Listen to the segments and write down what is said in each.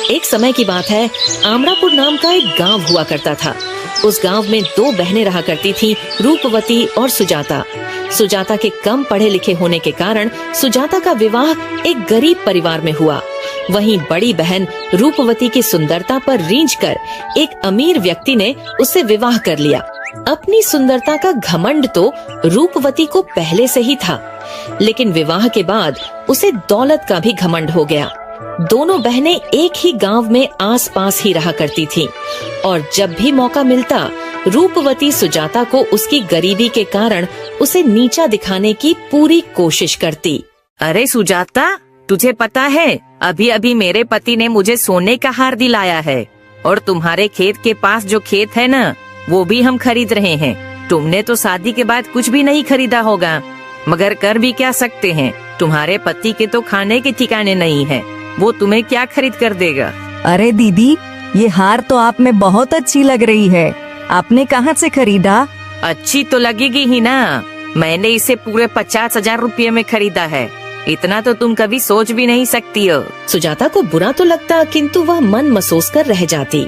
एक समय की बात है, आमरापुर नाम का एक गांव हुआ करता था। उस गांव में दो बहनें रहा करती थीं, रूपवती और सुजाता। सुजाता के कम पढ़े लिखे होने के कारण सुजाता का विवाह एक गरीब परिवार में हुआ। वहीं बड़ी बहन रूपवती की सुंदरता पर रीझकर एक अमीर व्यक्ति ने उससे विवाह कर लिया। अपनी सुंदरता का घमंड तो रूपवती को पहले से ही था, लेकिन विवाह के बाद उसे दौलत का भी घमंड हो गया। दोनों बहनें एक ही गांव में आस-पास ही रहा करती थीं और जब भी मौका मिलता रूपवती सुजाता को उसकी गरीबी के कारण उसे नीचा दिखाने की पूरी कोशिश करती। अरे सुजाता, तुझे पता है अभी अभी मेरे पति ने मुझे सोने का हार दिलाया है और तुम्हारे खेत के पास जो खेत है ना, वो भी हम खरीद रहे हैं। तुमने तो शादी के बाद कुछ भी नहीं खरीदा होगा, मगर कर भी क्या सकते हैं। तुम्हारे पति के तो खाने के ठिकाने नहीं है, वो तुम्हें क्या खरीद कर देगा। अरे दीदी, ये हार तो आप में बहुत अच्छी लग रही है। आपने कहाँ से खरीदा? अच्छी तो लगेगी ही ना, मैंने इसे पूरे 50,000 रुपये में खरीदा है। इतना तो तुम कभी सोच भी नहीं सकती हो। सुजाता को बुरा तो लगता, किंतु वह मन मसोस कर रह जाती।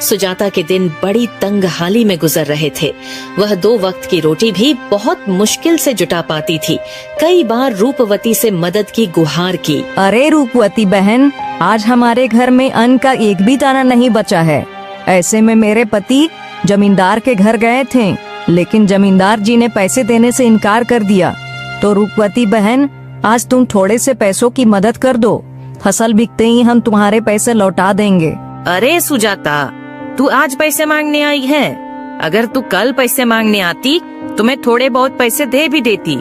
सुजाता के दिन बड़ी तंगहाली में गुजर रहे थे। वह 2 वक्त की रोटी भी बहुत मुश्किल से जुटा पाती थी। कई बार रूपवती से मदद की गुहार की। अरे रूपवती बहन, आज हमारे घर में अन्न का एक भी दाना नहीं बचा है। ऐसे में मेरे पति जमींदार के घर गए थे, लेकिन जमींदार जी ने पैसे देने से इनकार कर दिया। तो रूपवती बहन, आज तुम थोड़े से पैसों की मदद कर दो। फसल बिकते ही हम तुम्हारे पैसे लौटा देंगे। अरे सुजाता, तू आज पैसे मांगने आई है? अगर तू कल पैसे मांगने आती तो मैं थोड़े बहुत पैसे दे भी देती।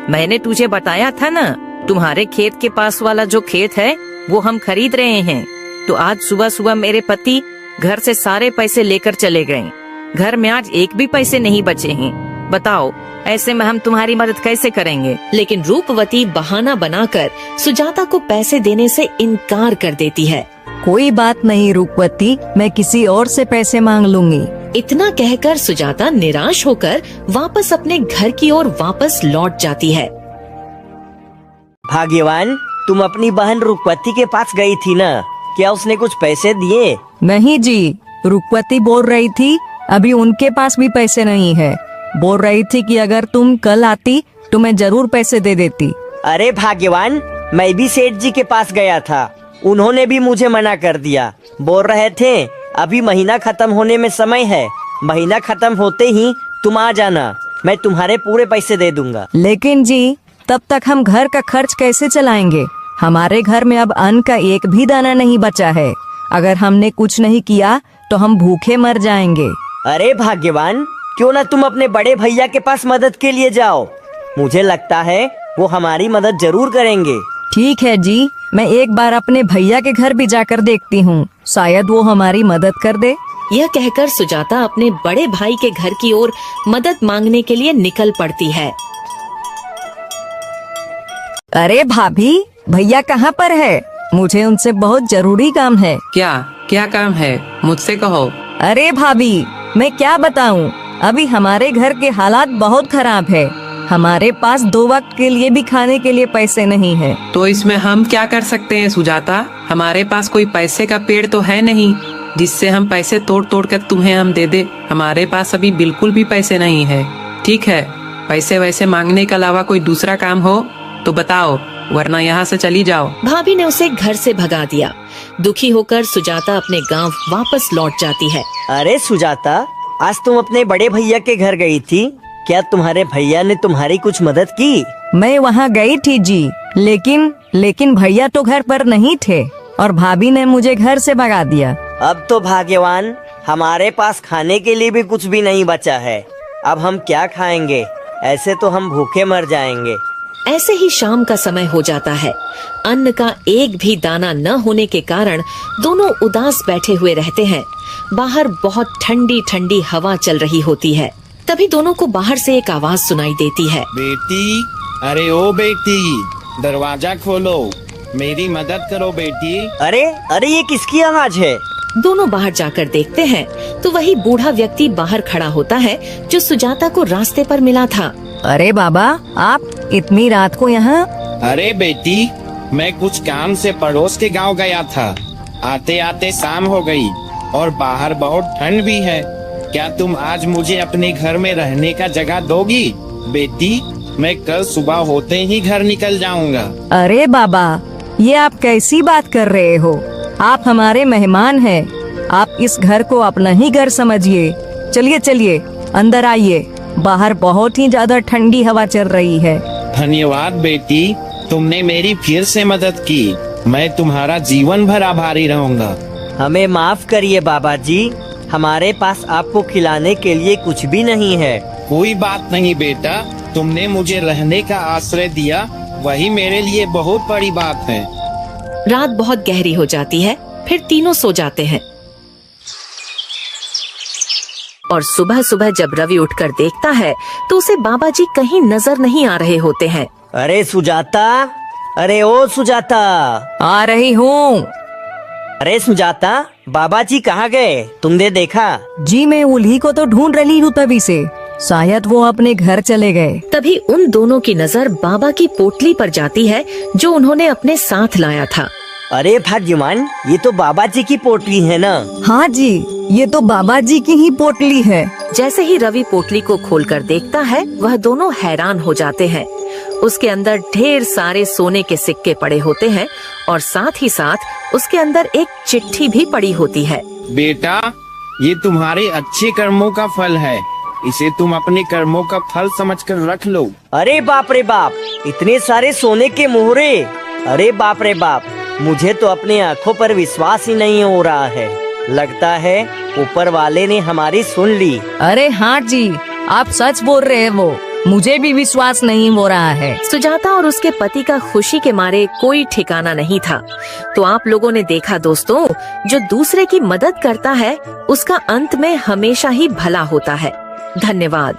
मैंने तुझे बताया था ना, तुम्हारे खेत के पास वाला जो खेत है वो हम खरीद रहे हैं। तो आज सुबह सुबह मेरे पति घर से सारे पैसे लेकर चले गए। घर में आज एक भी पैसे नहीं बचे हैं। बताओ, ऐसे में हम तुम्हारी मदद कैसे करेंगे। लेकिन रूपवती बहाना बनाकर सुजाता को पैसे देने से इनकार कर देती है। कोई बात नहीं रूपवती, मैं किसी और से पैसे मांग लूंगी। इतना कहकर सुजाता निराश होकर वापस अपने घर की ओर वापस लौट जाती है। भाग्यवान, तुम अपनी बहन रूपवती के पास गई थी ना, क्या उसने कुछ पैसे दिए? नहीं जी, रूपवती बोल रही थी अभी उनके पास भी पैसे नहीं है। बोल रही थी कि अगर तुम कल आती तो मैं जरूर पैसे दे देती। अरे भाग्यवान, मैं भी सेठ जी के पास गया था, उन्होंने भी मुझे मना कर दिया। बोल रहे थे अभी महीना खत्म होने में समय है, महीना खत्म होते ही तुम आ जाना, मैं तुम्हारे पूरे पैसे दे दूंगा। लेकिन जी, तब तक हम घर का खर्च कैसे चलाएंगे? हमारे घर में अब अन्न का एक भी दाना नहीं बचा है। अगर हमने कुछ नहीं किया तो हम भूखे मर जाएंगे। अरे भाग्यवान, क्यों ना तुम अपने बड़े भैया के पास मदद के लिए जाओ, मुझे लगता है वो हमारी मदद जरूर करेंगे। ठीक है जी, मैं एक बार अपने भैया के घर भी जाकर देखती हूँ, शायद वो हमारी मदद कर दे। यह कहकर सुजाता अपने बड़े भाई के घर की ओर मदद मांगने के लिए निकल पड़ती है। अरे भाभी, भैया कहाँ पर है? मुझे उनसे बहुत जरूरी काम है। क्या काम है, मुझसे कहो। अरे भाभी, मैं क्या बताऊँ, अभी हमारे घर के हालात बहुत खराब है। हमारे पास 2 वक्त के लिए भी खाने के लिए पैसे नहीं है। तो इसमें हम क्या कर सकते हैं सुजाता? हमारे पास कोई पैसे का पेड़ तो है नहीं जिससे हम पैसे तोड़ तोड़ कर तुम्हें हम दे दे। हमारे पास अभी बिल्कुल भी पैसे नहीं है। ठीक है, पैसे वैसे मांगने के अलावा कोई दूसरा काम हो तो बताओ, वरना यहाँ से चली जाओ। भाभी ने उसे घर से भगा दिया। दुखी होकर सुजाता अपने गांव वापस लौट जाती है। अरे सुजाता, आज तुम अपने बड़े भैया के घर गई थी, क्या तुम्हारे भैया ने तुम्हारी कुछ मदद की? मैं वहाँ गई थी जी, लेकिन भैया तो घर पर नहीं थे और भाभी ने मुझे घर से भगा दिया। अब तो भाग्यवान, हमारे पास खाने के लिए भी कुछ भी नहीं बचा है। अब हम क्या खाएंगे? ऐसे तो हम भूखे मर जाएंगे। ऐसे ही शाम का समय हो जाता है। अन्न का एक भी दाना न होने के कारण दोनों उदास बैठे हुए रहते हैं। बाहर बहुत ठंडी ठंडी हवा चल रही होती है। तभी दोनों को बाहर से एक आवाज सुनाई देती है। बेटी, अरे ओ बेटी, दरवाजा खोलो, मेरी मदद करो बेटी। अरे ये किसकी आवाज है? दोनों बाहर जाकर देखते हैं तो वही बूढ़ा व्यक्ति बाहर खड़ा होता है जो सुजाता को रास्ते पर मिला था। अरे बाबा, आप इतनी रात को यहाँ? अरे बेटी, मैं कुछ काम से पड़ोस के गांव गया था। आते आते शाम हो गई और बाहर बहुत ठंड भी है। क्या तुम आज मुझे अपने घर में रहने का जगह दोगी? बेटी, मैं कल सुबह होते ही घर निकल जाऊंगा। अरे बाबा, ये आप कैसी बात कर रहे हो? आप हमारे मेहमान हैं। आप इस घर को अपना ही घर समझिए। चलिए चलिए, अंदर आइए। बाहर बहुत ही ज्यादा ठंडी हवा चल रही है। धन्यवाद बेटी, तुमने मेरी फिर से मदद की। मैं तुम्हारा जीवन भर आभारी रहूंगा। हमें माफ करिए बाबा जी, हमारे पास आपको खिलाने के लिए कुछ भी नहीं है। कोई बात नहीं बेटा, तुमने मुझे रहने का आश्रय दिया, वही मेरे लिए बहुत बड़ी बात है। रात बहुत गहरी हो जाती है, फिर तीनों सो जाते हैं। और सुबह सुबह जब रवि उठकर देखता है तो उसे बाबा जी कहीं नजर नहीं आ रहे होते हैं। अरे सुजाता, अरे ओ सुजाता, आ रही हूँ। अरे सुजाता, बाबा जी कहाँ गए? तुमने देखा? जी मैं उन्हीं को तो ढूंढ रही हूँ तभी से। शायद वो अपने घर चले गए। तभी उन दोनों की नजर बाबा की पोटली पर जाती है जो उन्होंने अपने साथ लाया था। अरे भाग्यवान, ये तो बाबा जी की पोटली है ना? हाँ जी, ये तो बाबा जी की ही पोटली है। जैसे ही रवि पोटली को खोलकर देखता है, वह दोनों हैरान हो जाते हैं। उसके अंदर ढेर सारे सोने के सिक्के पड़े होते हैं और साथ ही साथ उसके अंदर एक चिट्ठी भी पड़ी होती है। बेटा, ये तुम्हारे अच्छे कर्मों का फल है, इसे तुम अपने कर्मों का फल समझकर रख लो। अरे बाप रे बाप, इतने सारे सोने के मोहरे! अरे बाप रे बाप, मुझे तो अपनी आंखों पर विश्वास ही नहीं हो रहा है। लगता है ऊपर वाले ने हमारी सुन ली। अरे हाँ जी, आप सच बोल रहे हैं। वो मुझे भी विश्वास नहीं हो रहा है। सुजाता और उसके पति का खुशी के मारे कोई ठिकाना नहीं था। तो आप लोगों ने देखा दोस्तों, जो दूसरे की मदद करता है उसका अंत में हमेशा ही भला होता है। धन्यवाद।